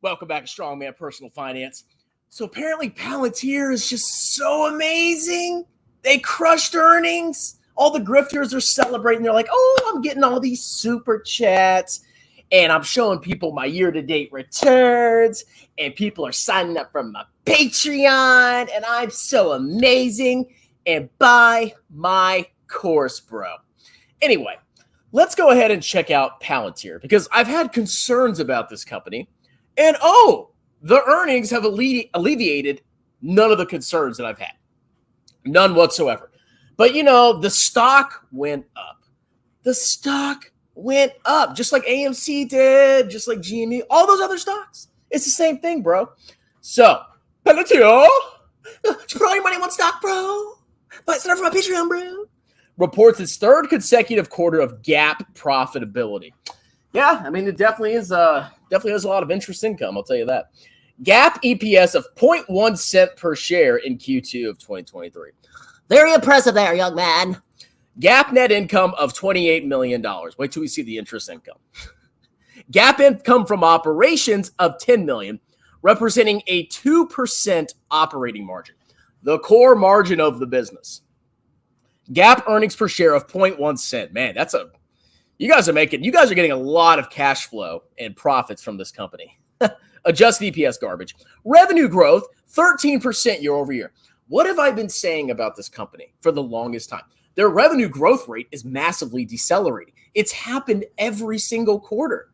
Welcome back to Strongman Personal Finance. So apparently Palantir is just so amazing. They crushed earnings. All the grifters are celebrating. They're like, oh, I'm getting all these super chats. And I'm showing people my year-to-date returns. And people are signing up for my Patreon. And I'm so amazing. And buy my course, bro. Anyway, let's go ahead and check out Palantir. Because I've had concerns about this company. And the earnings have alleviated none of the concerns that I've had. None whatsoever. But, the stock went up. The stock went up, just like AMC did, just like GME, all those other stocks. It's the same thing, bro. So, Palantir, put all your money in one stock, bro. Sign up for my Patreon, bro. Reports its third consecutive quarter of GAAP profitability. Yeah, I mean, it definitely has a lot of interest income, I'll tell you that. GAAP EPS of 0.1 cent per share in Q2 of 2023. Very impressive there, young man. GAAP net income of $28 million. Wait till we see the interest income. GAAP income from operations of $10 million, representing a 2% operating margin, the core margin of the business. GAAP earnings per share of 0.1 cent. Man, you guys are getting a lot of cash flow and profits from this company. Adjusted EPS garbage. Revenue growth, 13% year over year. What have I been saying about this company for the longest time? Their revenue growth rate is massively decelerating. It's happened every single quarter.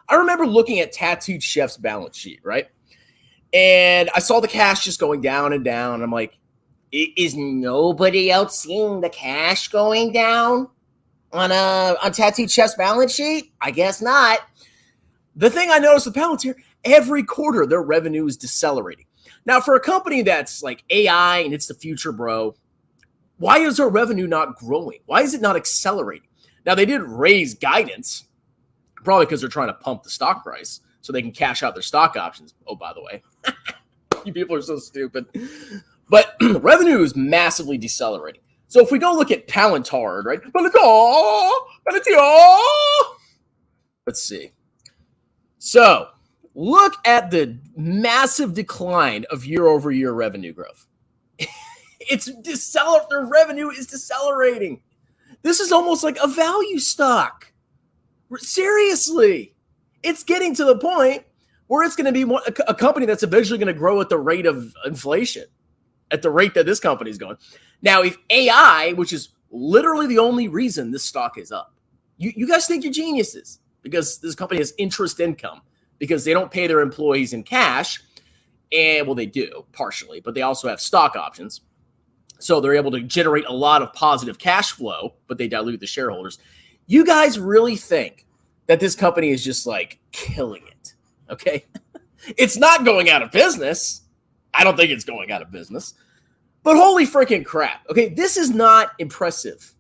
I remember looking at Tattooed Chef's balance sheet, right? And I saw the cash just going down and down. I'm like, is nobody else seeing the cash going down on Tattooed Chef's balance sheet? I guess not. The thing I noticed with Palantir, every quarter their revenue is decelerating. Now, for a company that's like AI and it's the future, bro, why is their revenue not growing? Why is it not accelerating? Now, they did raise guidance, probably because they're trying to pump the stock price so they can cash out their stock options. Oh, by the way, you people are so stupid. But revenue is massively decelerating. So if we go look at PalanTARD, right? Palantir. Let's see. So look at the massive decline of year-over-year revenue growth. Their revenue is decelerating. This is almost like a value stock. Seriously. It's getting to the point where it's going to be a company that's eventually going to grow at the rate of inflation, at the rate that this company is going. Now, if AI, which is literally the only reason this stock is up, you guys think you're geniuses because this company has interest income because they don't pay their employees in cash. And, well, they do partially, but they also have stock options. So they're able to generate a lot of positive cash flow, but they dilute the shareholders. You guys really think that this company is just like killing it, okay? It's not going out of business. I don't think it's going out of business. But holy freaking crap, okay? This is not impressive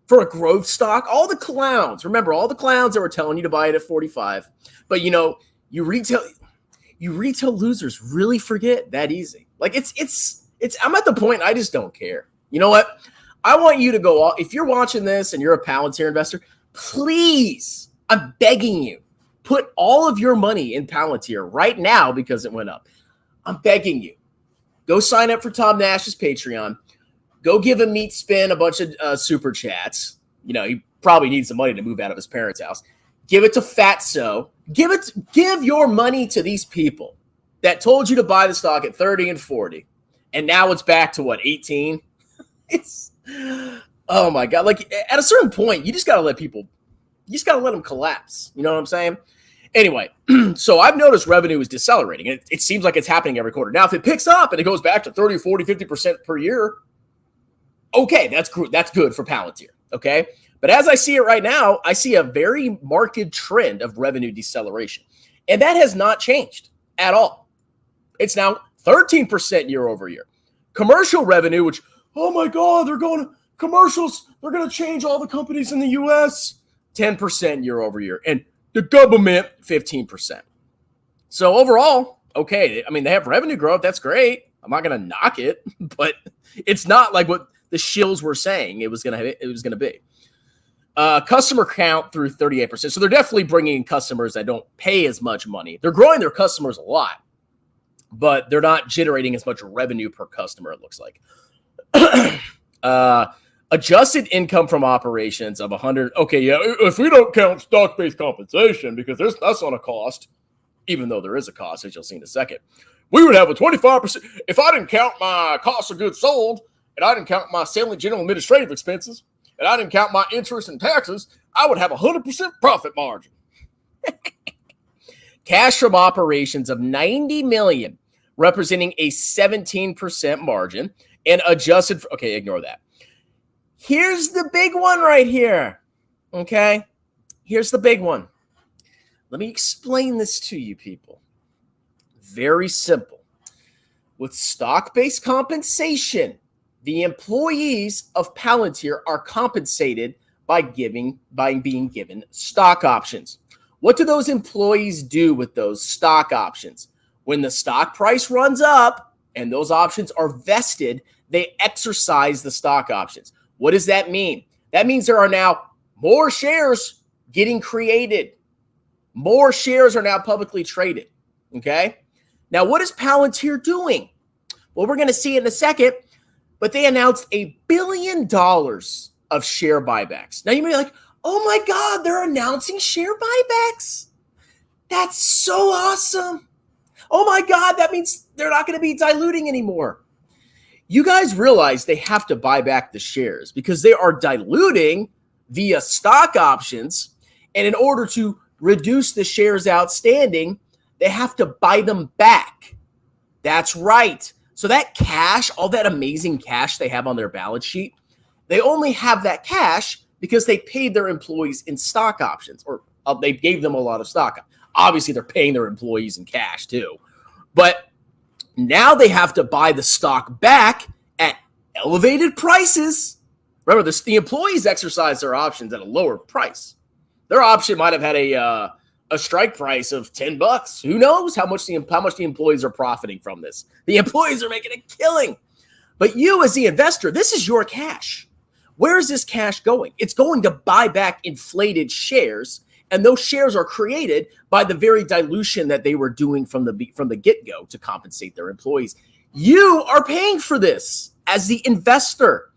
for a growth stock. All the clowns, remember, all the clowns that were telling you to buy it at 45. But, you retail losers really forget that easy. Like, I'm at the point I just don't care. You know what? I want you to go, if you're watching this and you're a Palantir investor, please, I'm begging you, put all of your money in Palantir right now because it went up. I'm begging you. Go sign up for Tom Nash's Patreon. Go give him Meat Spin a bunch of super chats. He probably needs the money to move out of his parents' house. Give it to Fatso. Give your money to these people that told you to buy the stock at 30 and 40. And now it's back to what, 18? Oh my God. Like at a certain point, you just got to let them collapse. You know what I'm saying? Anyway, so I've noticed revenue is decelerating. It seems like it's happening every quarter. Now, if it picks up and it goes back to 30, 40, 50% per year, okay, that's good for Palantir. Okay. But as I see it right now, I see a very marked trend of revenue deceleration. And that has not changed at all. It's now 13% year over year. Commercial revenue, which, oh my God, they're going to commercials. They're going to change all the companies in the U.S. 10% year over year. And the government, 15%. So overall, okay. I mean, they have revenue growth. That's great. I'm not going to knock it, but it's not like what the shills were saying it was going to be. Customer count through 38%. So they're definitely bringing in customers that don't pay as much money. They're growing their customers a lot, but they're not generating as much revenue per customer, it looks like. Adjusted income from operations of 100. Okay, yeah, if we don't count stock-based compensation, because that's not a cost, even though there is a cost, as you'll see in a second, we would have a 25%. If I didn't count my cost of goods sold, and I didn't count my selling general administrative expenses, and I didn't count my interest and taxes, I would have 100% profit margin. Cash from operations of $90 million, representing a 17% margin, and adjusted for, okay, ignore that. Here's the big one right here, okay? Here's the big one. Let me explain this to you people. Very simple. With stock-based compensation, the employees of Palantir are compensated by being given stock options. What do those employees do with those stock options? When the stock price runs up and those options are vested, they exercise the stock options. What does that mean? That means there are now more shares getting created. More shares are now publicly traded, okay? Now, what is Palantir doing? Well, we're going to see it in a second, but they announced $1 billion of share buybacks. Now, you may be like, oh my God, they're announcing share buybacks. That's so awesome. Oh my God, that means they're not going to be diluting anymore. You guys realize they have to buy back the shares because they are diluting via stock options. And in order to reduce the shares outstanding, they have to buy them back. That's right. So that cash, all that amazing cash they have on their balance sheet, they only have that cash because they paid their employees in stock options, or they gave them a lot of stock. Obviously, they're paying their employees in cash too. But now they have to buy the stock back at elevated prices. Remember, the employees exercise their options at a lower price. Their option might have had a strike price of $10. Who knows how much the employees are profiting from this? The employees are making a killing. But you as the investor, this is your cash. Where is this cash going? It's going to buy back inflated shares, and those shares are created by the very dilution that they were doing from the get-go to compensate their employees. You are paying for this as the investor.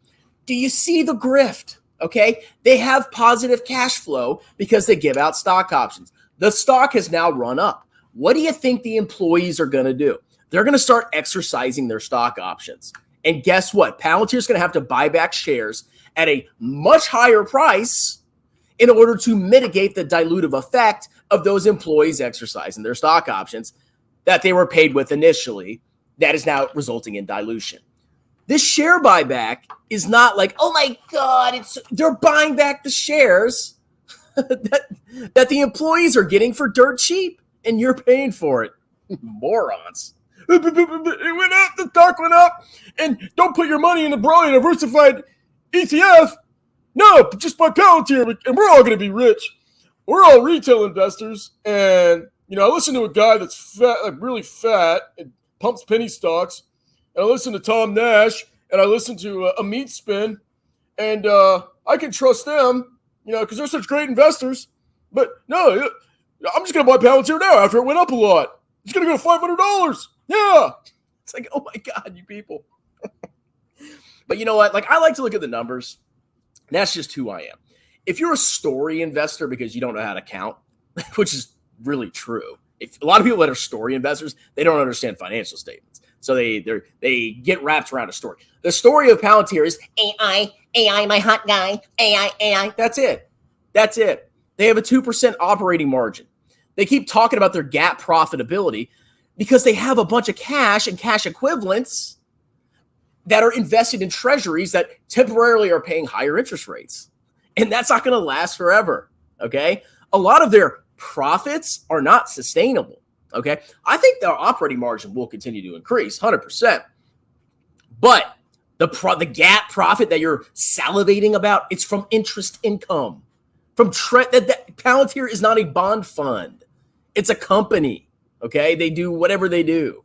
Do you see the grift? Okay, they have positive cash flow because they give out stock options. The stock has now run up. What do you think the employees are going to do? They're going to start exercising their stock options. And guess what? Palantir is going to have to buy back shares at a much higher price in order to mitigate the dilutive effect of those employees exercising their stock options that they were paid with initially. That is now resulting in dilution. This share buyback is not like, oh my God, they're buying back the shares that the employees are getting for dirt cheap, and you're paying for it. Morons. It went up, the stock went up, and don't put your money in a broadly diversified ETF. No, just buy Palantir, and we're all going to be rich. We're all retail investors, and I listen to a guy that's fat, like really fat, and pumps penny stocks, and I listen to Tom Nash, and I listen to a meat spin, and I can trust them, because they're such great investors. But no, I'm just going to buy Palantir now after it went up a lot. It's going to go to $500. Yeah. It's like, oh my God, you people. But you know what? Like, I like to look at the numbers. That's just who I am. If you're a story investor because you don't know how to count, which is really true. If a lot of people that are story investors, they don't understand financial statements. So they get wrapped around a story. The story of Palantir is AI, my hot guy, AI. That's it. They have a 2% operating margin. They keep talking about their GAAP profitability because they have a bunch of cash and cash equivalents that are invested in treasuries that temporarily are paying higher interest rates. And that's not going to last forever, okay? A lot of their profits are not sustainable, okay? I think their operating margin will continue to increase, 100%. But the GAAP profit that you're salivating about, it's from interest income. Palantir is not a bond fund. It's a company, Okay, they do whatever they do.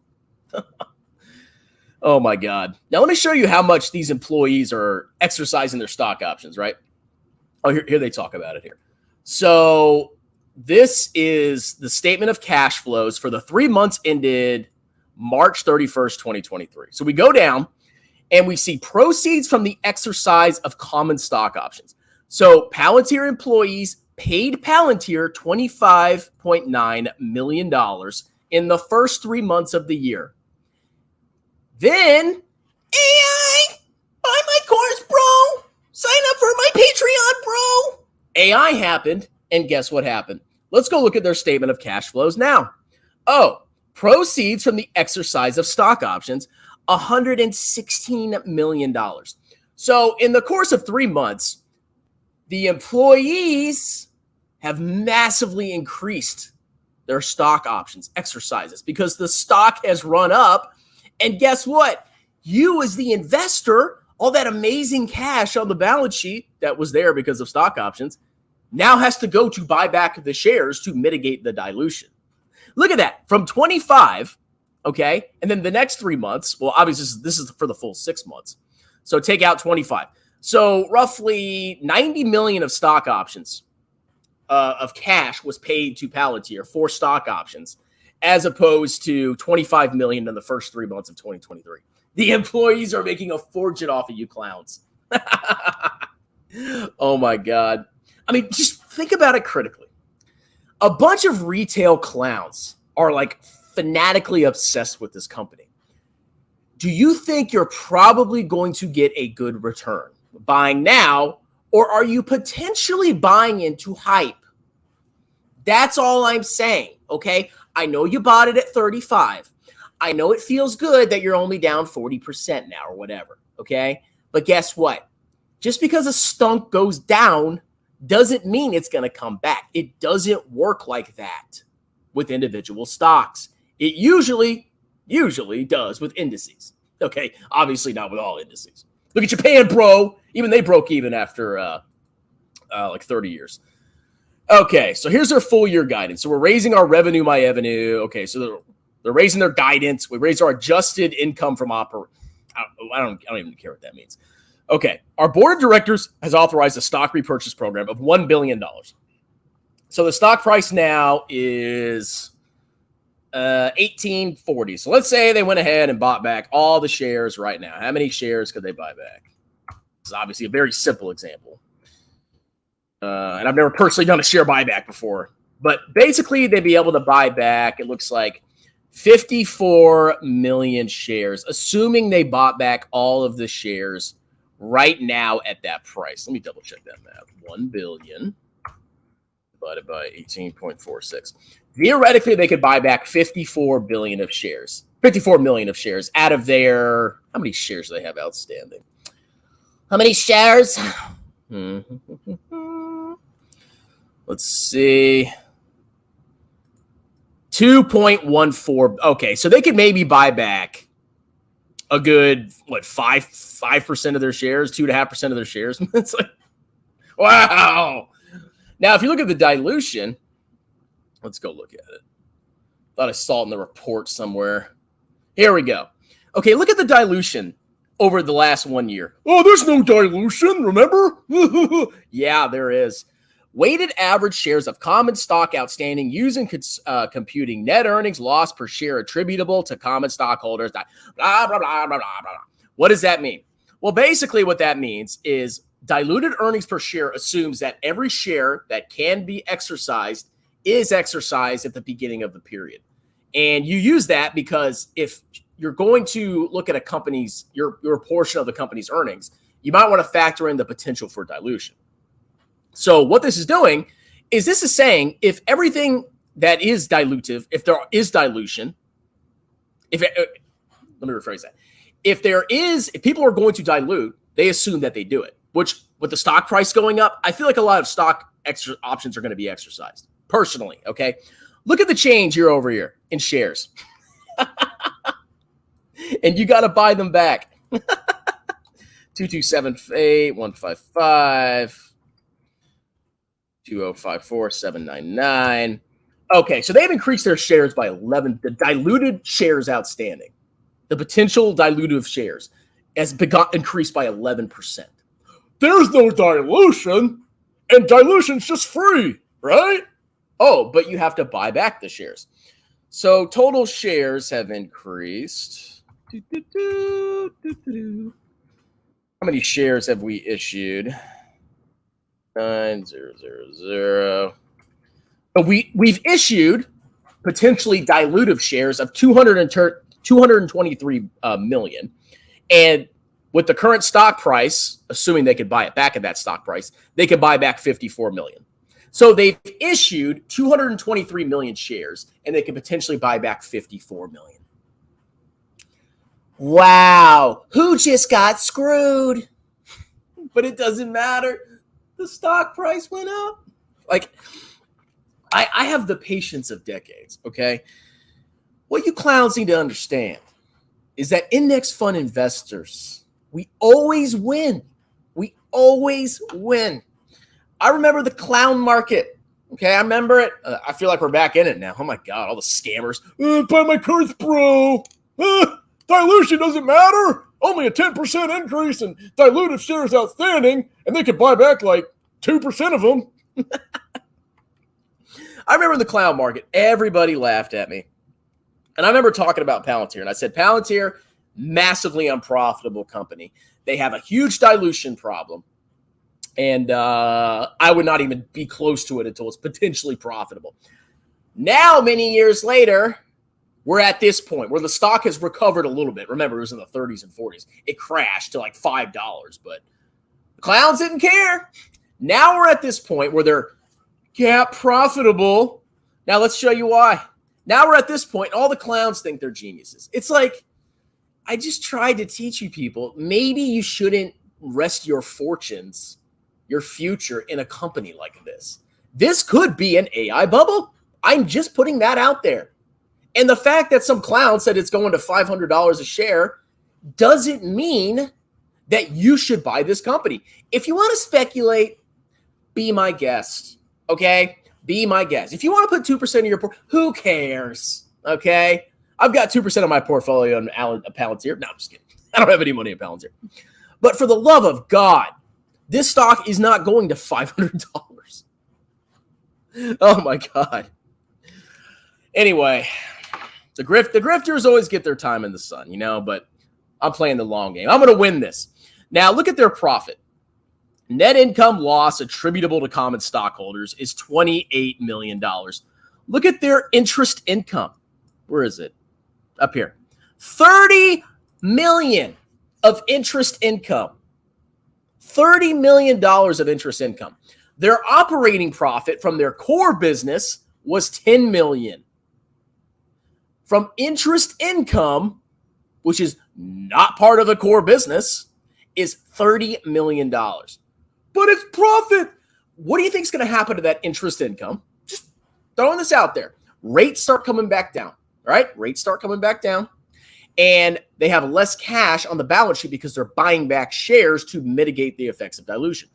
Oh my God. Now let me show you how much these employees are exercising their stock options, right? Oh, here they talk about it here. So this is the statement of cash flows for the 3 months ended March 31st, 2023. So we go down and we see proceeds from the exercise of common stock options. So Palantir employees paid Palantir $25.9 million in the first 3 months of the year. Then, AI, buy my course, bro. Sign up for my Patreon, bro. AI happened, and guess what happened? Let's go look at their statement of cash flows now. Oh, proceeds from the exercise of stock options, $116 million. So in the course of 3 months, the employees have massively increased their stock options exercises because the stock has run up. And guess what? You as the investor, all that amazing cash on the balance sheet that was there because of stock options now has to go to buy back the shares to mitigate the dilution. Look at that. From 25, okay, and then the next 3 months, well, obviously this is for the full 6 months. So take out 25. So roughly 90 million of stock options of cash was paid to Palantir for stock options, as opposed to 25 million in the first 3 months of 2023. The employees are making a fortune off of you clowns. Oh my God. I mean, just think about it critically. A bunch of retail clowns are like fanatically obsessed with this company. Do you think you're probably going to get a good return buying now, or are you potentially buying into hype? That's all I'm saying, okay? I know you bought it at 35. I know it feels good that you're only down 40% now or whatever, okay? But guess what? Just because a stunk goes down doesn't mean it's going to come back. It doesn't work like that with individual stocks. It usually does with indices, okay? Obviously not with all indices. Look at Japan, bro. Even they broke even after like 30 years. Okay, so here's their full year guidance. So we're raising our revenue, Okay, so they're raising their guidance. We raised our adjusted income from I don't even care what that means. Okay, our board of directors has authorized a stock repurchase program of $1 billion. So the stock price now is $18.40. So let's say they went ahead and bought back all the shares right now. How many shares could they buy back? This is obviously a very simple example. And I've never personally done a share buyback before. But basically, they'd be able to buy back, it looks like, 54 million shares, assuming they bought back all of the shares right now at that price. Let me double check that math. 1 billion divided by 18.46. Theoretically, they could buy back 54 million of shares out of their, how many shares do they have outstanding? How many shares? Let's see. 2.14. Okay, so they could maybe buy back a good, 5% of their shares, 2.5% of their shares. It's like, wow. Now, if you look at the dilution, let's go look at it. Thought I saw it in the report somewhere. Here we go. Okay, look at the dilution over the last 1 year. Oh, there's no dilution, remember? Yeah, there is. Weighted average shares of common stock outstanding using computing net earnings loss per share attributable to common stockholders. Blah, blah, blah, blah, blah, blah. What does that mean? Well, basically what that means is diluted earnings per share assumes that every share that can be exercised is exercised at the beginning of the period. And you use that because if you're going to look at a company's, your portion of the company's earnings, you might want to factor in the potential for dilution. So what this is doing is this is saying if everything that is dilutive, if there is dilution, let me rephrase that. If people are going to dilute, they assume that they do it, which with the stock price going up, I feel like a lot of stock options are going to be exercised personally. Okay. Look at the change year over year in shares. And you got to buy them back. 2278, 155, 2054, 799. Okay, so they've increased their shares by 11. The diluted shares outstanding, the potential dilutive shares, has increased by 11%. There's no dilution, and dilution's just free, right? Oh, but you have to buy back the shares. So total shares have increased. How many shares have we issued? 9,000. We've issued potentially dilutive shares of 223 million. And with the current stock price, assuming they could buy it back at that stock price, they could buy back 54 million. So they've issued 223 million shares, and they could potentially buy back 54 million. Wow. Who just got screwed? But it doesn't matter. The stock price went up. Like, I have the patience of decades, okay? What you clowns need to understand is that index fund investors, we always win. We always win. I remember the clown market, okay? I remember it. I feel like we're back in it now. Oh, my God, all the scammers. Buy my cards, bro. Dilution doesn't matter. Only a 10% increase in dilutive shares outstanding, and they could buy back like 2% of them. I remember the clown market. Everybody laughed at me. And I remember talking about Palantir, and I said, Palantir, massively unprofitable company. They have a huge dilution problem, and I would not even be close to it until it's potentially profitable. Now, many years later, we're at this point where the stock has recovered a little bit. Remember, it was in the 30s and 40s. It crashed to like $5, but the clowns didn't care. Now we're at this point where they're GAAP profitable. Now let's show you why. Now we're at this point, all the clowns think they're geniuses. It's like, I just tried to teach you people, maybe you shouldn't rest your fortunes, your future in a company like this. This could be an AI bubble. I'm just putting that out there. And the fact that some clown said it's going to $500 a share doesn't mean that you should buy this company. If you want to speculate, be my guest. Okay, be my guest. If you want to put 2% of your who cares? Okay, I've got 2% of my portfolio in Palantir. No, I'm just kidding. I don't have any money in Palantir. But for the love of God, this stock is not going to $500. Oh my God. Anyway, the grifters always get their time in the sun, you know. But I'm playing the long game. I'm going to win this. Now look at their profit. Net income loss attributable to common stockholders is $28 million. Look at their interest income. Where is it? Up here. $30 million of interest income. $30 million of interest income. Their operating profit from their core business was $10 million. From interest income, which is not part of the core business, is $30 million. But it's profit. What do you think is going to happen to that interest income? Just throwing this out there. Rates start coming back down, right? Rates start coming back down. And they have less cash on the balance sheet because they're buying back shares to mitigate the effects of dilution.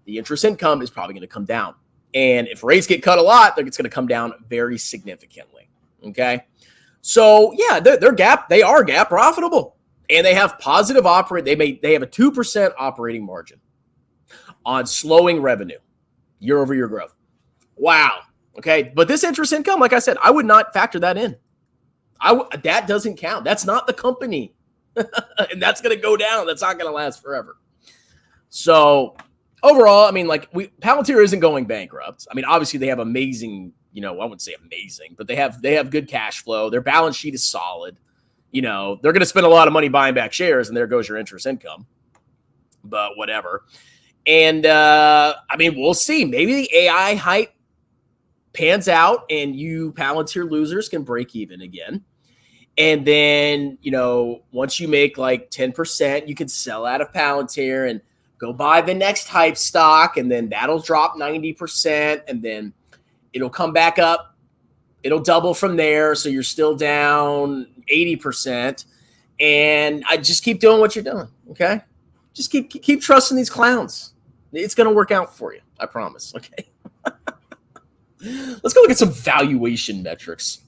The interest income is probably going to come down. And if rates get cut a lot, it's going to come down very significantly. Okay? So, yeah, they are GAAP profitable. And they have positive they have a 2% operating margin on slowing revenue, year-over-year growth. Wow. Okay. But this interest income, like I said, I would not factor that in. That doesn't count. That's not the company. And that's going to go down. That's not going to last forever. So overall, I mean, like Palantir isn't going bankrupt. I mean, obviously they have amazing, I wouldn't say amazing, but they have good cash flow. Their balance sheet is solid. They're going to spend a lot of money buying back shares, and there goes your interest income. But whatever. And, we'll see. Maybe the AI hype pans out and you Palantir losers can break even again. And then, once you make like 10%, you can sell out of Palantir and go buy the next hype stock. And then that'll drop 90%. And then it'll come back up. It'll double from there. So you're still down 80%. And I just keep doing what you're doing. Okay. Just keep trusting these clowns. It's going to work out for you. I promise. Okay. Let's go look at some valuation metrics.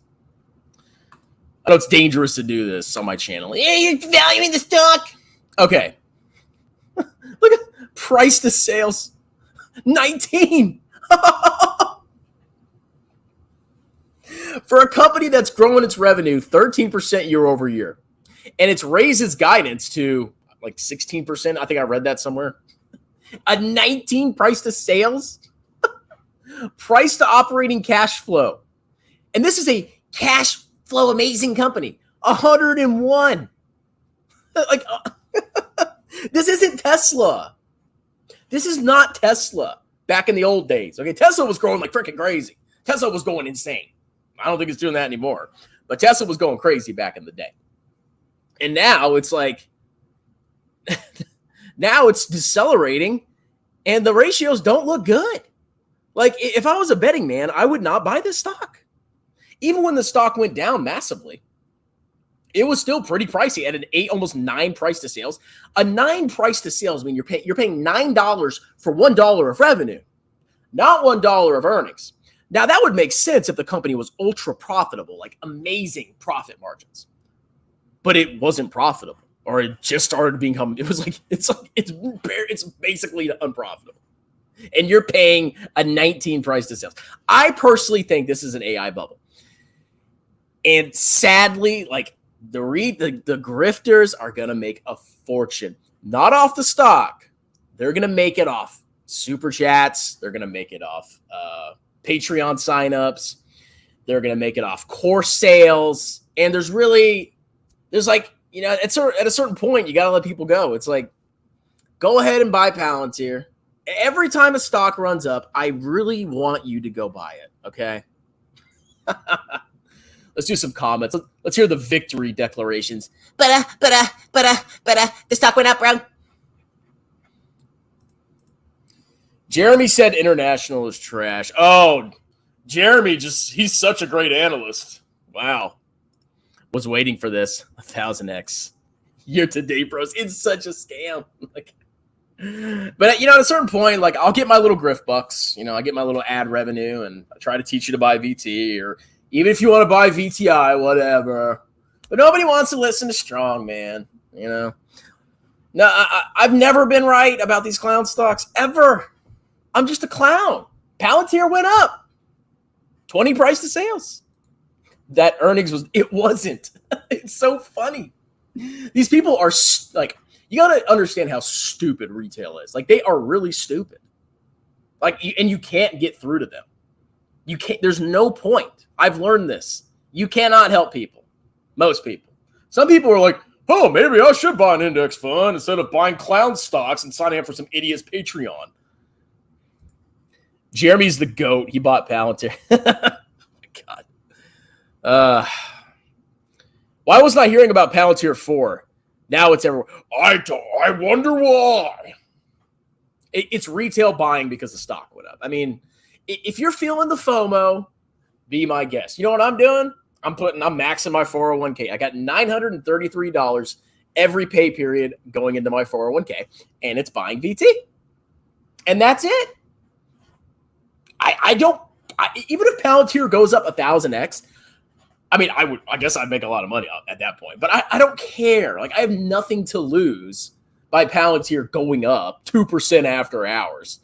I know it's dangerous to do this on my channel. Yeah, you're valuing the stock. Okay. Look at price to sales. 19. For a company that's growing its revenue 13% year over year, and it's raised its guidance to like 16%. I think I read that somewhere. A 19 price to sales, price to operating cash flow. And this is a cash flow amazing company. 101. Like, this isn't Tesla. This is not Tesla back in the old days. Okay, Tesla was growing like freaking crazy. Tesla was going insane. I don't think it's doing that anymore. But Tesla was going crazy back in the day. And now it's like, now it's decelerating and the ratios don't look good. Like, if I was a betting man, I would not buy this stock. Even when the stock went down massively, it was still pretty pricey at an 8, almost 9 price to sales. A 9 price to sales means you're paying $9 for $1 of revenue, not $1 of earnings. Now, that would make sense if the company was ultra profitable, like amazing profit margins. But it wasn't profitable, or it just started becoming. It was like it's basically unprofitable, and you're paying a 19 price to sales. I personally think this is an AI bubble, and sadly, like the grifters are gonna make a fortune, not off the stock. They're gonna make it off super chats. They're gonna make it off Patreon signups. They're gonna make it off course sales, and there's like, you know, at a certain point, you got to let people go. It's like, go ahead and buy Palantir. Every time a stock runs up, I really want you to go buy it, okay? Let's do some comments. Let's hear the victory declarations. But the stock went up, bro. Jeremy said international is trash. Oh, Jeremy, he's such a great analyst. Wow. Was waiting for this. 1000x year to date, bros. It's such a scam. Like, but you know, at a certain point, like, I'll get my little grift bucks. You know, I get my little ad revenue, and I try to teach you to buy VT, or even if you want to buy VTI, whatever. But nobody wants to listen to Strong, man. You know, no, I've never been right about these clown stocks ever. I'm just a clown. Palantir went up 20 price to sales. That earnings wasn't. It's so funny. These people are like, you got to understand how stupid retail is. Like, they are really stupid. Like, and you can't get through to them. You can't, there's no point. I've learned this. You cannot help people. Most people. Some people are like, oh, maybe I should buy an index fund instead of buying clown stocks and signing up for some idiot's Patreon. Jeremy's the GOAT. He bought Palantir. Oh my God. Why wasn't I hearing about Palantir 4? Now it's everywhere. I wonder why. It's retail buying because the stock went up. I mean, if you're feeling the FOMO, be my guest. You know what I'm doing? I'm maxing my 401k. I got $933 every pay period going into my 401k, and it's buying VT. And that's it. Even if Palantir goes up 1000x, I mean, I guess I'd make a lot of money at that point, but I don't care. Like, I have nothing to lose by Palantir going up 2% after hours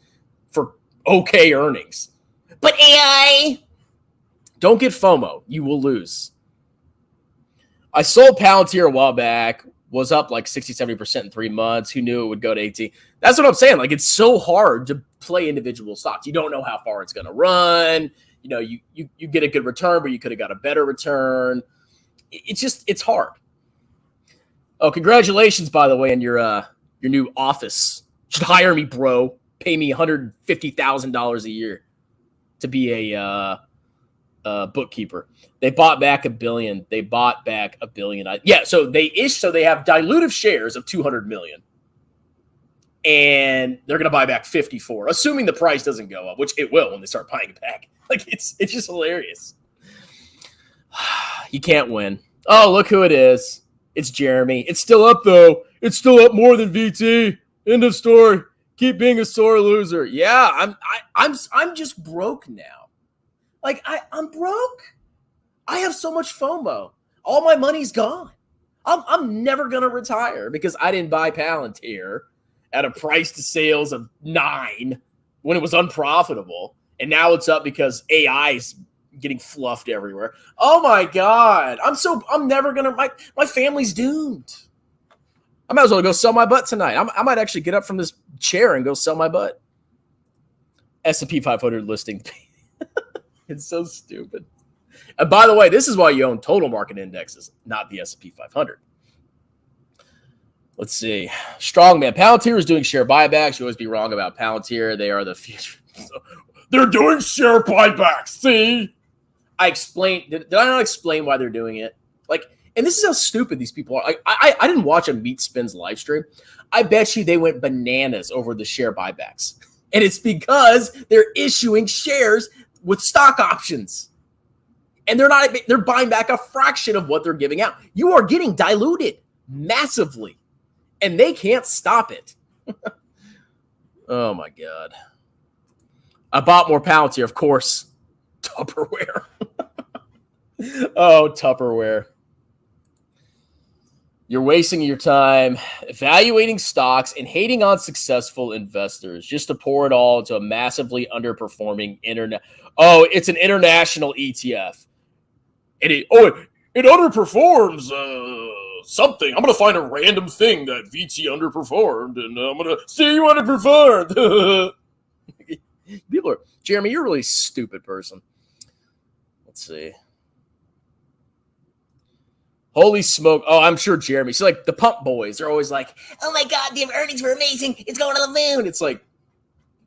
for okay earnings. But AI, don't get FOMO. You will lose. I sold Palantir a while back, was up like 60, 70% in 3 months. Who knew it would go to 18? That's what I'm saying. Like, it's so hard to play individual stocks. You don't know how far it's going to run. You know, you get a good return, but you could have got a better return. It's hard. Oh, congratulations, by the way, on your new office. You should hire me, bro. Pay me $150,000 a year to be a bookkeeper. They bought back $1 billion. So they have dilutive shares of 200 million. And they're going to buy back 54, assuming the price doesn't go up, which it will when they start buying it back. Like, it's just hilarious. You can't win. Oh, look who it is. It's Jeremy. It's still up, though. It's still up more than VT. End of story. Keep being a sore loser. Yeah, I'm just broke now. Like, I'm broke. I have so much FOMO. All my money's gone. I'm never going to retire because I didn't buy Palantir at a price to sales of 9 when it was unprofitable. And now it's up because AI's getting fluffed everywhere. Oh my God. I'm never going to, my family's doomed. I might as well go sell my butt tonight. I might actually get up from this chair and go sell my butt. S&P 500 listing. It's so stupid. And by the way, this is why you own total market indexes, not the S&P 500. Let's see. Strongman. Palantir is doing share buybacks. You always be wrong about Palantir. They are the future. They're doing share buybacks. See? I explained. Did I not explain why they're doing it? Like, and this is how stupid these people are. Like, I didn't watch a Meat Spins live stream. I bet you they went bananas over the share buybacks. And it's because they're issuing shares with stock options. And they're buying back a fraction of what they're giving out. You are getting diluted massively. And they can't stop it. Oh my God. I bought more Palantir, of course. Tupperware. Oh, Tupperware. You're wasting your time evaluating stocks and hating on successful investors just to pour it all into a massively underperforming internet. Oh, it's an international ETF. It underperforms something. I'm going to find a random thing that VT underperformed, and I'm going to see you underperformed. People are, Jeremy, you're a really stupid person. Let's see. Holy smoke. Oh, I'm sure Jeremy. So, like, the pump boys are always like, oh my God, the earnings were amazing. It's going to the moon. It's like,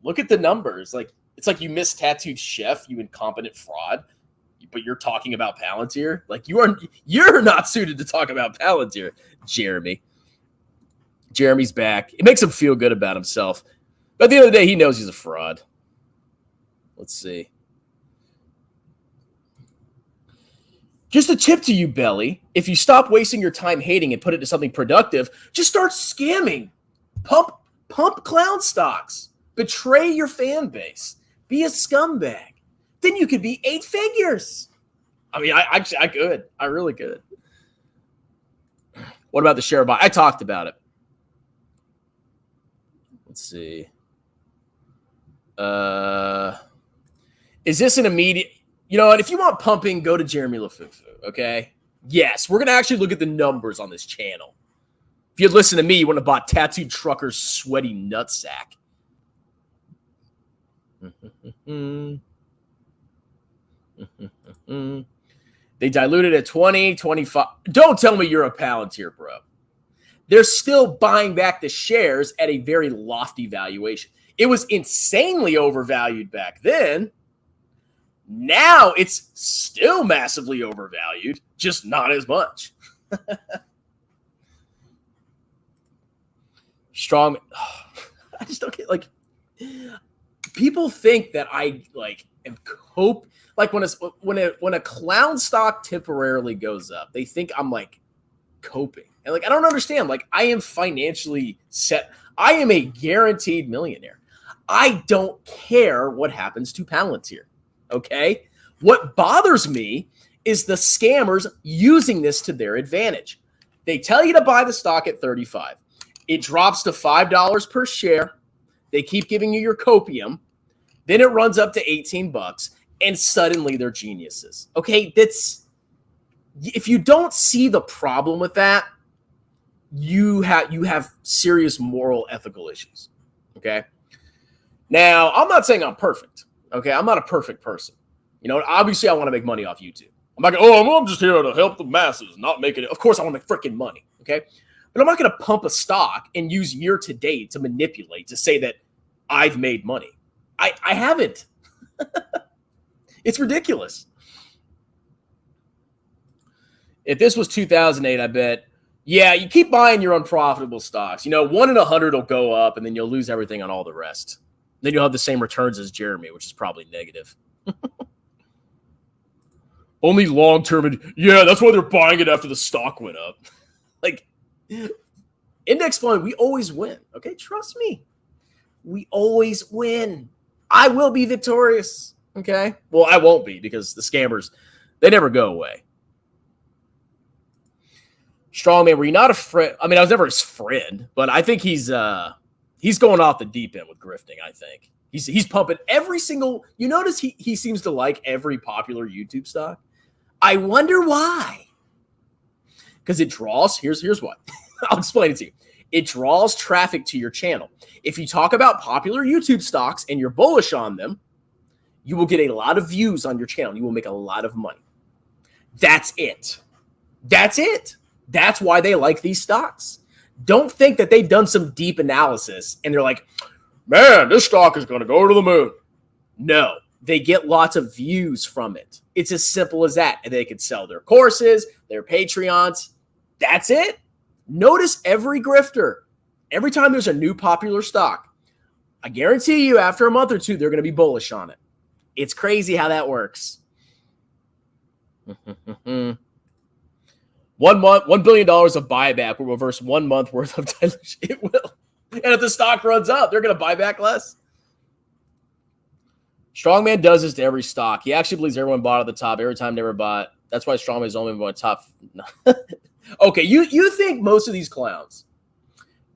look at the numbers. Like, it's like you missed Tattooed Chef, you incompetent fraud, but you're talking about Palantir. Like, you're not suited to talk about Palantir, Jeremy. Jeremy's back. It makes him feel good about himself. But at the end of the day, he knows he's a fraud. Let's see. Just a tip to you, Belly. If you stop wasting your time hating and put it to something productive, just start scamming. Pump clown stocks. Betray your fan base. Be a scumbag. Then you could be 8 figures. I mean, I could. I really could. What about the share buy? I talked about it. Let's see. Is this an immediate... You know, and if you want pumping, go to Jeremy Lefebvre, okay? Yes, we're going to actually look at the numbers on this channel. If you'd listen to me, you wouldn't have bought Tattooed Trucker's sweaty nutsack. They diluted at 20, 25. Don't tell me you're a Palantir, bro. They're still buying back the shares at a very lofty valuation. It was insanely overvalued back then. Now it's still massively overvalued, just not as much. Strong. I just don't get, like, people think that I am cope. Like when a clown stock temporarily goes up, they think I'm like coping. And like, I don't understand. Like, I am financially set. I am a guaranteed millionaire. I don't care what happens to Palantir. Okay? What bothers me is the scammers using this to their advantage. They tell you to buy the stock at 35. It drops to $5 per share. They keep giving you your copium. Then it runs up to $18, and suddenly they're geniuses. Okay? That's, if you don't see the problem with that, you have serious moral, ethical issues. Okay? Now, I'm not saying I'm perfect. Okay, I'm not a perfect person. You know, obviously I want to make money off YouTube. I'm not going, I'm just here to help the masses, not make it. Of course I want to make freaking money, okay? But I'm not going to pump a stock and use year to date to manipulate, to say that I've made money. I haven't. It's ridiculous. If this was 2008, I bet, yeah, you keep buying your unprofitable stocks. You know, 1 in 100 will go up, and then you'll lose everything on all the rest. Then you'll have the same returns as Jeremy, which is probably negative. Only long-term. Yeah, that's why they're buying it after the stock went up. Like, index fund, we always win. Okay, trust me. We always win. I will be victorious. Okay? Well, I won't be because the scammers, they never go away. Strongman, were you not a friend? I mean, I was never his friend, but I think he's going off the deep end with grifting, I think. He's pumping every single. You notice he seems to like every popular YouTube stock. I wonder why. Because it draws. Here's what. I'll explain it to you. It draws traffic to your channel. If you talk about popular YouTube stocks and you're bullish on them, you will get a lot of views on your channel. You will make a lot of money. That's it. That's it. That's why they like these stocks. Don't think that they've done some deep analysis and they're like, man, this stock is going to go to the moon. No, they get lots of views from it. It's as simple as that. And they can sell their courses, their Patreons. That's it. Notice every grifter, every time there's a new popular stock, I guarantee you after a month or two, they're going to be bullish on it. It's crazy how that works. $1 billion of buyback will reverse 1 month worth of dilution. It will. And if the stock runs up, they're going to buy back less. Strongman does this to every stock. He actually believes everyone bought at the top. Every time never bought. That's why Strongman's only been top. Okay, you think most of these clowns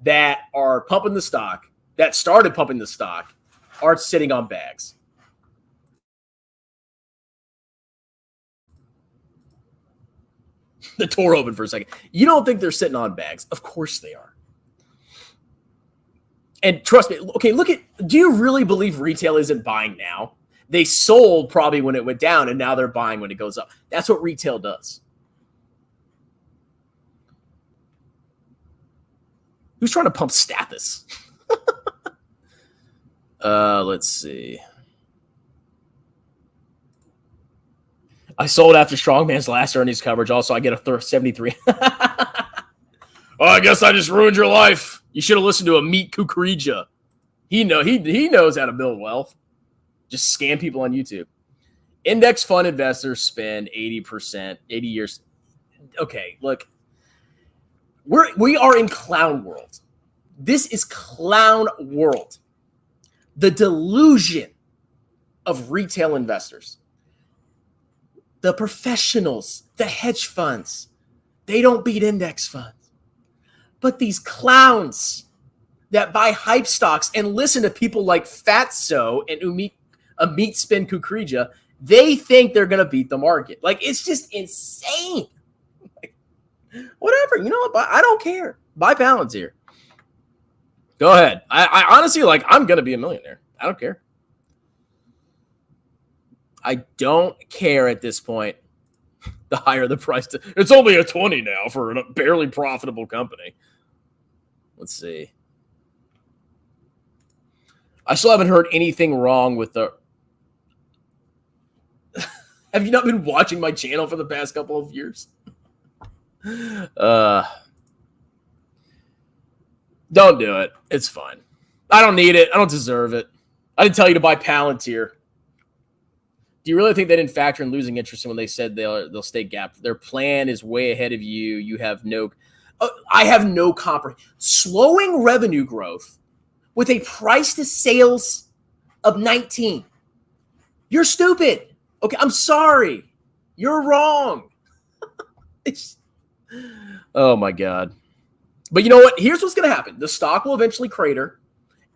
that are pumping the stock, that started pumping the stock, aren't sitting on bags. The door opened for a second. You don't think they're sitting on bags? Of course they are. And trust me, okay, do you really believe retail isn't buying now? They sold probably when it went down, and now they're buying when it goes up. That's what retail does. Who's trying to pump Stathis? Let's see. I sold after Strongman's last earnings coverage. Also, I get a 73. Oh, I guess I just ruined your life. You should have listened to Amit Kukurija. He knows how to build wealth. Just scam people on YouTube. Index fund investors spend 80%, 80 years. Okay, look. We are in clown world. This is clown world. The delusion of retail investors. The professionals, the hedge funds, they don't beat index funds. But these clowns that buy hype stocks and listen to people like Fatso and Amit Spin Kukrija, they think they're going to beat the market. Like, it's just insane. Like, whatever. You know what? I don't care. Buy Palantir. Go ahead. I honestly, like, I'm going to be a millionaire. I don't care. I don't care at this point. The higher the price. It's only a 20 now for a barely profitable company. Let's see. I still haven't heard anything wrong with the... Have you not been watching my channel for the past couple of years? Don't do it. It's fine. I don't need it. I don't deserve it. I didn't tell you to buy Palantir. Do you really think they didn't factor in losing interest in when they said they'll stay gapped? Their plan is way ahead of you. You have no... I have no comprehension. Slowing revenue growth with a price to sales of 19. You're stupid. Okay, I'm sorry. You're wrong. Oh, my God. But you know what? Here's what's going to happen. The stock will eventually crater,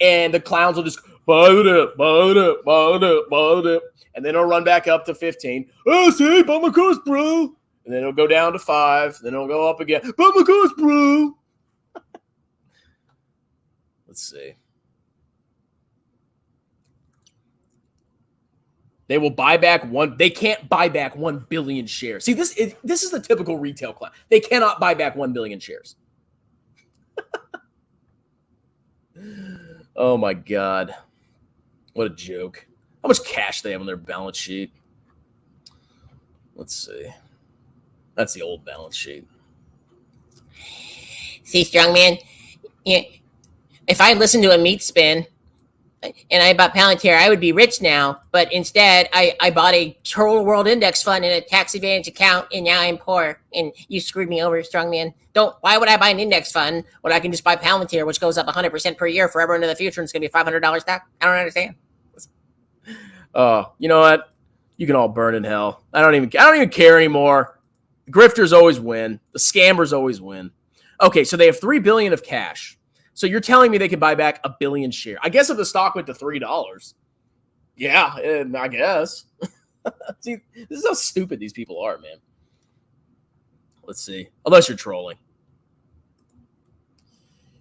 and the clowns will just buy it up, buy it up, buy it up, buy it up. And then it'll run back up to 15. Oh, see, buy my course, bro. And then it'll go down to 5. Then it'll go up again. Buy my course, bro. Let's see. They will buy back they can't buy back 1 billion shares. See, this is the typical retail class. They cannot buy back 1 billion shares. Oh, my God. What a joke. How much cash they have on their balance sheet? Let's see. That's the old balance sheet. See, Strongman, if I listened to a meat spin and I bought Palantir, I would be rich now. But instead, I bought a total world index fund and a tax advantage account, and now I'm poor. And you screwed me over, Strongman. Why would I buy an index fund when I can just buy Palantir, which goes up 100% per year forever into the future, and it's going to be $500 stock? I don't understand. Oh, you know what? You can all burn in hell. I don't even care anymore. The grifters always win. The scammers always win. Okay, so they have $3 billion of cash. So you're telling me they could buy back 1 billion shares? I guess if the stock went to $3, yeah, I guess. See, this is how stupid these people are, man. Let's see. Unless you're trolling.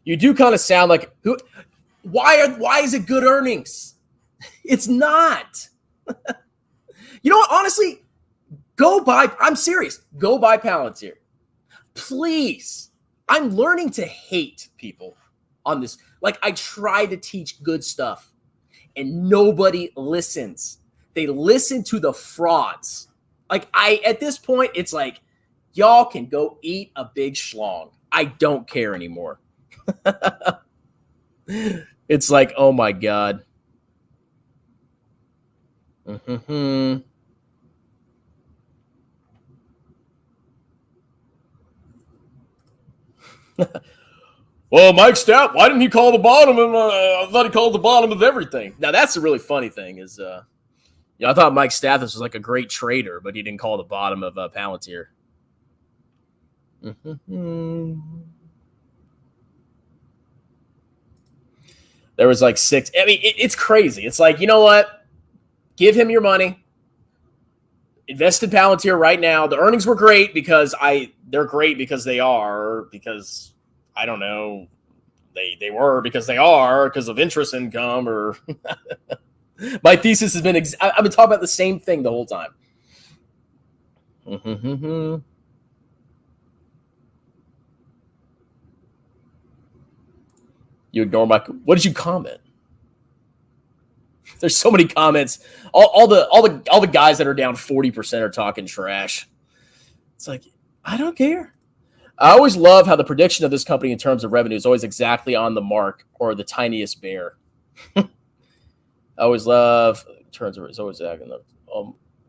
You do kind of sound like who? Why is it good earnings? It's not. You know what? Honestly, go buy. I'm serious. Go buy Palantir. Please. I'm learning to hate people on this. Like, I try to teach good stuff and nobody listens. They listen to the frauds. Like, at this point, it's like, y'all can go eat a big schlong. I don't care anymore. It's like, oh my God. Mm-hmm. Well, Mike Stout, why didn't he call the bottom? And I thought he called the bottom of everything. Now, that's the really funny thing is, I thought Mike Stathis was like a great trader, but he didn't call the bottom of Palantir. Mm-hmm. There was like 6. I mean, it's crazy. It's like, you know what? Give him your money. Invest in Palantir right now. The earnings were great because they're great because they are, because I don't know. They were because they are because of interest income or my thesis has been I've been talking about the same thing the whole time. Mm-hmm. You ignore my. What did you comment? There's so many comments. All the guys that are down 40% are talking trash. It's like, I don't care. I always love how the prediction of this company in terms of revenue is always exactly on the mark or the tiniest bear. I always love in terms of it's always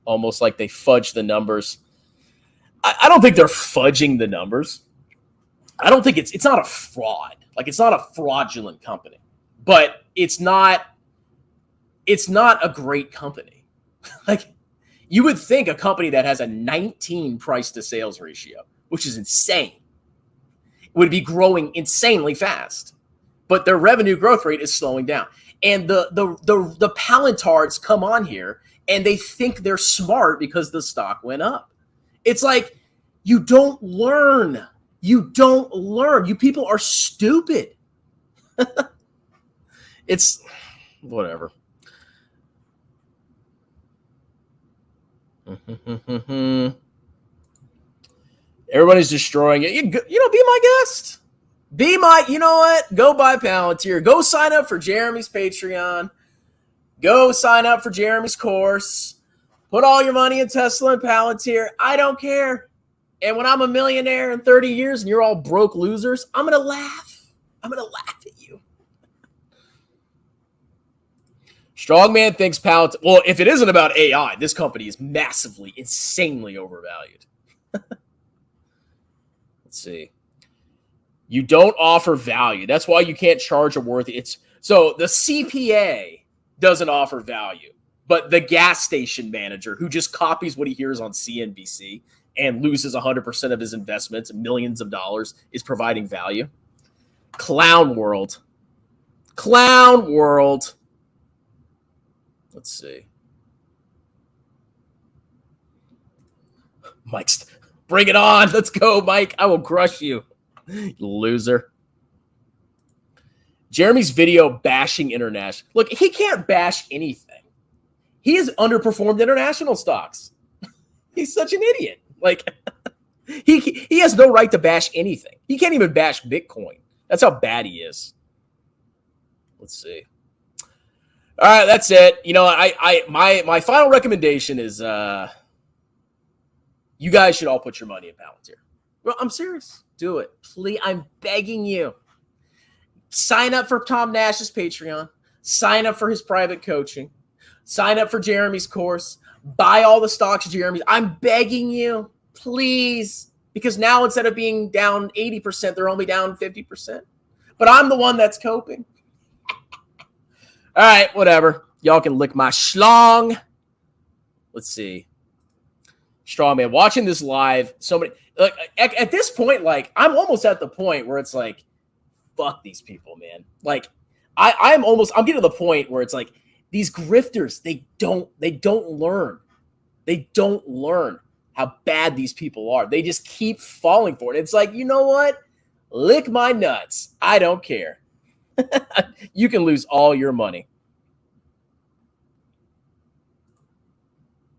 almost like they fudge the numbers. I don't think they're fudging the numbers. I don't think it's not a fraud. Like, it's not a fraudulent company, but it's not a great company. Like, you would think a company that has a 19 price to sales ratio, which is insane, would be growing insanely fast, but their revenue growth rate is slowing down. And the PalanTARDS come on here and they think they're smart because the stock went up. It's like, you don't learn. You don't learn. You people are stupid. It's whatever. Everybody's destroying it. You know, be my guest. You know what? Go buy Palantir. Go sign up for Jeremy's Patreon. Go sign up for Jeremy's course. Put all your money in Tesla and Palantir. I don't care. And when I'm a millionaire in 30 years and you're all broke losers, I'm going to laugh. I'm going to laugh at you. Strongman thinks Palantir. Well, if it isn't about AI, this company is massively, insanely overvalued. Let's see. You don't offer value. That's why you can't charge a worthy. So the CPA doesn't offer value, but the gas station manager who just copies what he hears on CNBC and loses 100% of his investments, millions of dollars, is providing value. Clown world. Clown world. Let's see. Mike, bring it on. Let's go, Mike. I will crush you, loser. Jeremy's video bashing international. Look, he can't bash anything. He has underperformed international stocks. He's such an idiot. Like, he has no right to bash anything. He can't even bash Bitcoin. That's how bad he is. Let's see. All right, that's it. You know, my final recommendation is you guys should all put your money in Palantir. Well, I'm serious. Do it. Please, I'm begging you. Sign up for Tom Nash's Patreon. Sign up for his private coaching. Sign up for Jeremy's course. Buy all the stocks of Jeremy's. I'm begging you, please. Because now instead of being down 80%, they're only down 50%. But I'm the one that's coping. All right, whatever. Y'all can lick my schlong. Let's see. Strongman, watching this live, so many. Like, at this point, like, I'm almost at the point where it's like, fuck these people, man. Like, I'm getting to the point where it's like, these grifters, they don't learn. They don't learn how bad these people are. They just keep falling for it. It's like, you know what? Lick my nuts. I don't care. You can lose all your money.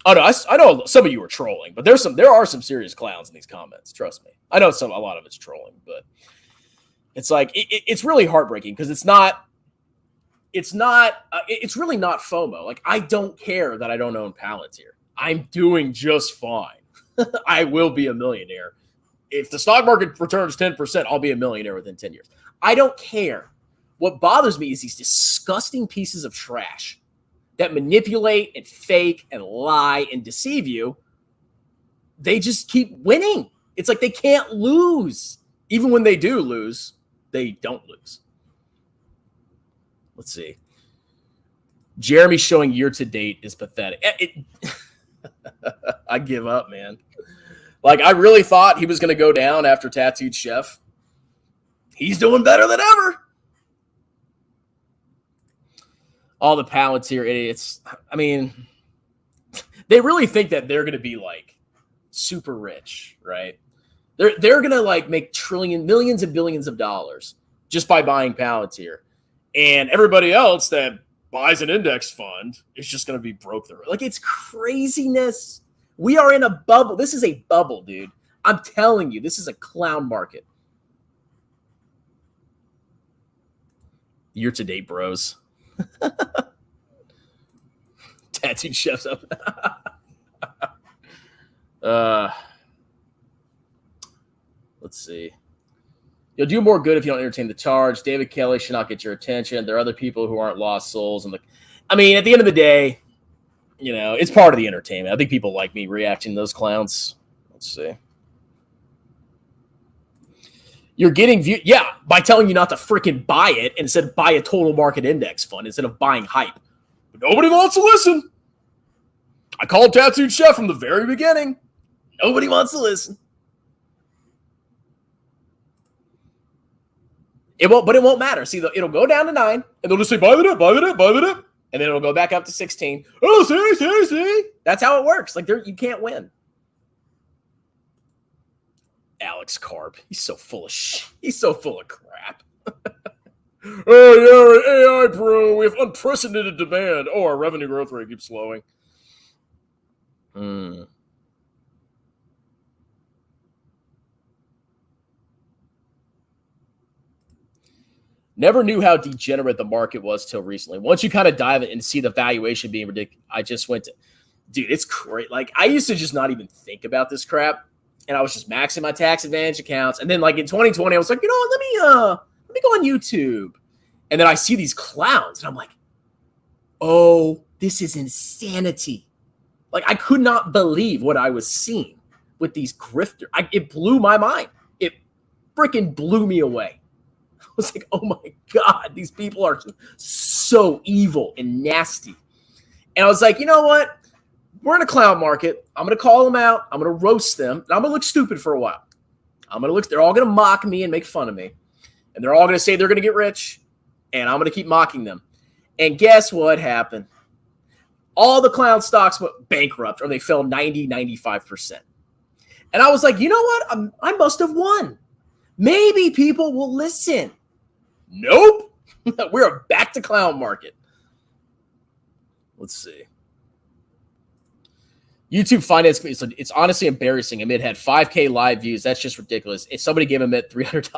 Oh no, I know some of you are trolling, but there are some serious clowns in these comments. Trust me. I know a lot of it's trolling, but it's like it's really heartbreaking because it's really not FOMO. Like, I don't care that I don't own Palantir. I'm doing just fine. I will be a millionaire. If the stock market returns 10%, I'll be a millionaire within 10 years. I don't care. What bothers me is these disgusting pieces of trash that manipulate and fake and lie and deceive you. They just keep winning. It's like they can't lose. Even when they do lose, they don't lose. Let's see. Jeremy showing year to date is pathetic. I give up, man. Like, I really thought he was going to go down after Tattooed Chef. He's doing better than ever. All the Palantir idiots. I mean, they really think that they're going to be like super rich, right? They're going to like make millions and billions of dollars just by buying Palantir. And everybody else that buys an index fund is just going to be broke there. Like, it's craziness. We are in a bubble. This is a bubble, dude. I'm telling you, this is a clown market. Year to date, bros. Tattooed chefs up. Let's see. You'll do more good if you don't entertain the charge. David Kelly should not get your attention. There are other people who aren't lost souls. I mean, at the end of the day, you know, it's part of the entertainment. I think people like me reacting to those clowns. Let's see. You're getting view, yeah, by telling you not to freaking buy it and instead buy a total market index fund instead of buying hype. But nobody wants to listen. I called Tattooed Chef from the very beginning. Nobody wants to listen. It won't matter. See, it'll go down to 9, and they'll just say, buy the dip, buy the dip, buy the dip. And then it'll go back up to 16. Oh, see. That's how it works. Like, you can't win. Alex Karp. He's so full of shit. He's so full of crap. Oh, yeah, AI bro. We have unprecedented demand. Oh, our revenue growth rate keeps slowing. Never knew how degenerate the market was till recently. Once you kind of dive in and see the valuation being ridiculous, I just went to, dude, it's great. Like, I used to just not even think about this crap. And I was just maxing my tax advantage accounts. And then, like, in 2020, I was like, you know what, let me go on YouTube. And then I see these clowns, and I'm like, oh, this is insanity. Like, I could not believe what I was seeing with these grifters. It blew my mind. It freaking blew me away. I was like, oh my God, these people are so evil and nasty. And I was like, you know what? We're in a clown market. I'm going to call them out. I'm going to roast them. And I'm going to look stupid for a while. They're all going to mock me and make fun of me. And they're all going to say they're going to get rich. And I'm going to keep mocking them. And guess what happened? All the clown stocks went bankrupt, or they fell 95%. And I was like, you know what? I must have won. Maybe people will listen. Nope. We're back to clown market. Let's see. YouTube finance, it's honestly embarrassing. I mean, it had 5K live views. That's just ridiculous. If somebody gave him it $300,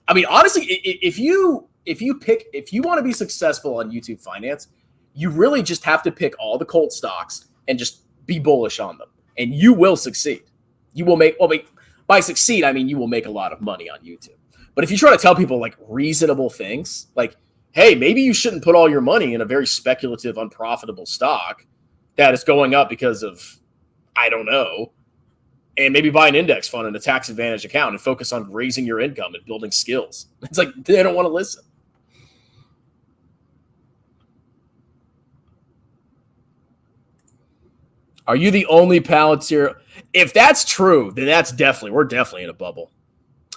I mean, honestly, if you want to be successful on YouTube finance, you really just have to pick all the cold stocks and just be bullish on them, and you will succeed. You will make, by succeed, I mean you will make a lot of money on YouTube. But if you try to tell people like reasonable things, like, hey, maybe you shouldn't put all your money in a very speculative, unprofitable stock that is going up because of, I don't know, and maybe buy an index fund and a tax advantage account and focus on raising your income and building skills. It's like they don't want to listen. Are you the only Palantir? If that's true, then we're definitely in a bubble.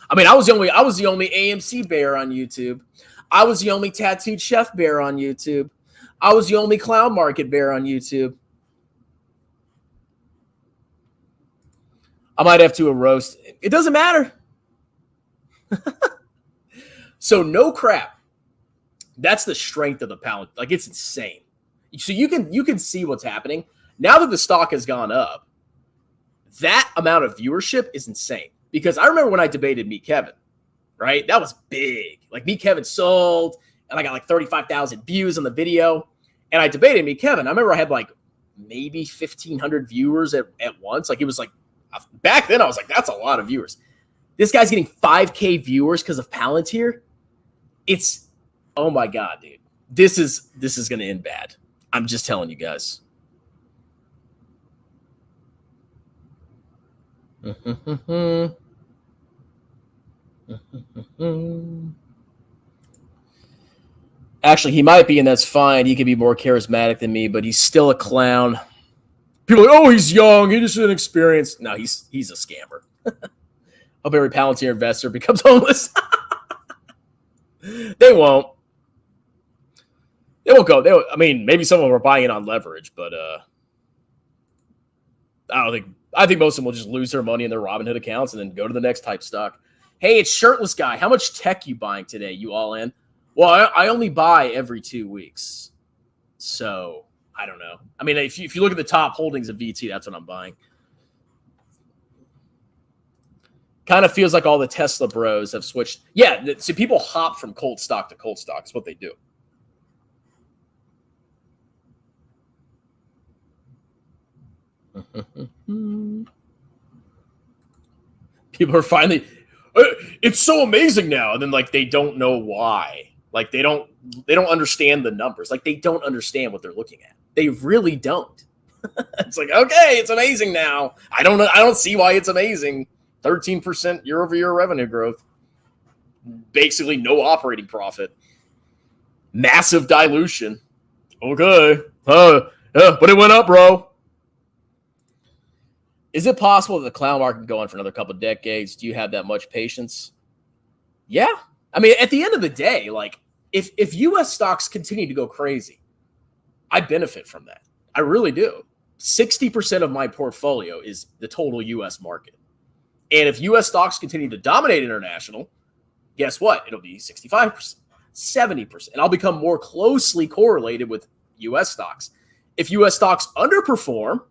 I mean, I was the only AMC bear on YouTube. I was the only tattooed chef bear on YouTube. I was the only clown market bear on YouTube. I might have to a roast. It doesn't matter. So no crap. That's the strength of the Palantir. Like, it's insane. So you can see what's happening. Now that the stock has gone up, that amount of viewership is insane. Because I remember when I debated Meet Kevin, right? That was big. Like, Meet Kevin sold, and I got like 35,000 views on the video. And I debated Meet Kevin. I remember I had like maybe 1,500 viewers at once. Like, it was like, back then I was like, that's a lot of viewers. This guy's getting 5K viewers because of Palantir. It's, oh my God, dude. This is going to end bad. I'm just telling you guys. Actually, he might be, and that's fine. He could be more charismatic than me, but he's still a clown. People are like, oh, he's young. He just inexperienced. No, he's a scammer. Hope every Palantir investor becomes homeless. They won't. They won't go. I mean, maybe some of them are buying it on leverage, but I think most of them will just lose their money in their Robinhood accounts and then go to the next type stock. Hey, it's Shirtless Guy. How much tech you buying today? You all in? Well, I only buy every 2 weeks. So, I don't know. I mean, if you look at the top holdings of VT, that's what I'm buying. Kind of feels like all the Tesla bros have switched. Yeah, see, people hop from cold stock to cold stock. Is what they do. People are finally, it's so amazing now, and then like they don't know why. Like they don't understand the numbers. Like they don't understand what they're looking at. They really don't. It's like, okay, it's amazing now. I don't see why it's amazing. 13% year-over-year revenue growth. Basically no operating profit. Massive dilution. Okay. Yeah, but it went up, bro. Is it possible that the clown market can go on for another couple of decades? Do you have that much patience? Yeah. I mean, at the end of the day, like, if U.S. stocks continue to go crazy, I benefit from that. I really do. 60% of my portfolio is the total U.S. market. And if U.S. stocks continue to dominate international, guess what? It'll be 65%, 70%. And I'll become more closely correlated with U.S. stocks. If U.S. stocks underperform,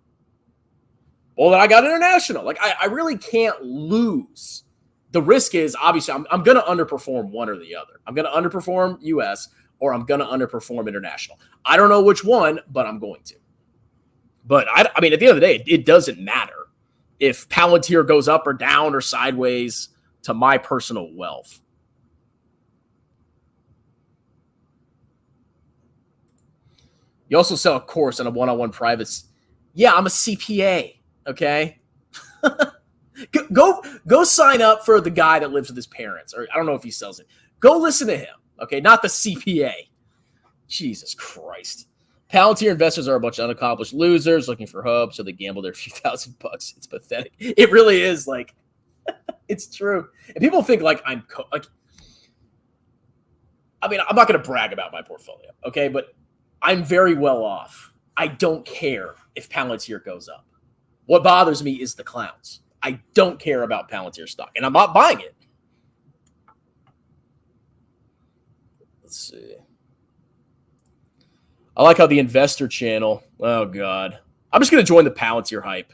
well, then I got international. Like, I really can't lose. The risk is, obviously, I'm going to underperform one or the other. I'm going to underperform U.S. or I'm going to underperform international. I don't know which one, but I'm going to. But, I mean, at the end of the day, it doesn't matter if Palantir goes up or down or sideways to my personal wealth. You also sell a course on a one-on-one privates. Yeah, I'm a CPA. Okay. Go sign up for the guy that lives with his parents, or I don't know if he sells it. Go listen to him. Okay. Not the CPA. Jesus Christ. Palantir investors are a bunch of unaccomplished losers looking for hope, so they gamble their few $1,000. It's pathetic. It really is. Like, it's true. And people think like I mean, I'm not going to brag about my portfolio. Okay. But I'm very well off. I don't care if Palantir goes up. What bothers me is the clowns. I don't care about Palantir stock, and I'm not buying it. Let's see. I like how the investor channel. Oh, God. I'm just going to join the Palantir hype.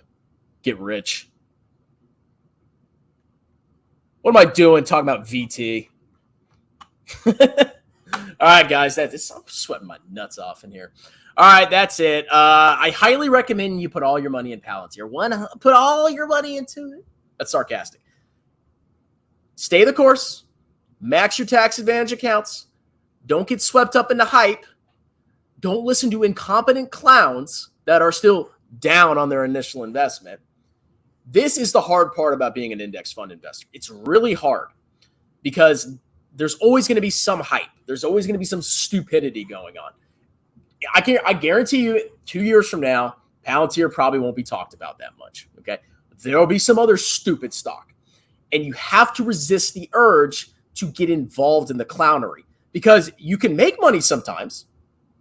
Get rich. What am I doing talking about VT? All right, guys. I'm sweating my nuts off in here. All right, that's it. I highly recommend you put all your money in Palantir. Put all your money into it. That's sarcastic. Stay the course. Max your tax advantage accounts. Don't get swept up in the hype. Don't listen to incompetent clowns that are still down on their initial investment. This is the hard part about being an index fund investor. It's really hard because there's always going to be some hype. There's always going to be some stupidity going on. I guarantee you 2 years from now, Palantir probably won't be talked about that much. Okay. There will be some other stupid stock. And you have to resist the urge to get involved in the clownery because you can make money sometimes.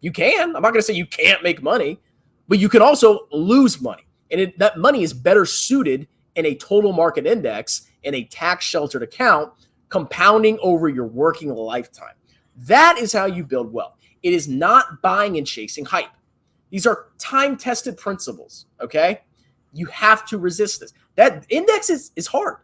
You can. I'm not going to say you can't make money, but you can also lose money. And that money is better suited in a total market index in a tax sheltered account, compounding over your working lifetime. That is how you build wealth. It is not buying and chasing hype. These are time-tested principles, okay? You have to resist this. That index is hard.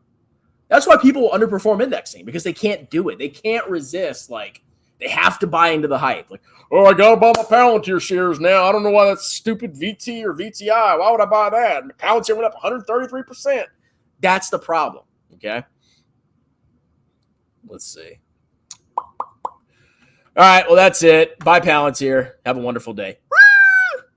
That's why people underperform indexing, because they can't do it. They can't resist. Like, they have to buy into the hype. Like, oh, I got to buy my Palantir shares now. I don't know why that's stupid VT or VTI. Why would I buy that? And Palantir went up 133%. That's the problem, okay? Let's see. All right, well, that's it. Bye, Palantir. Have a wonderful day.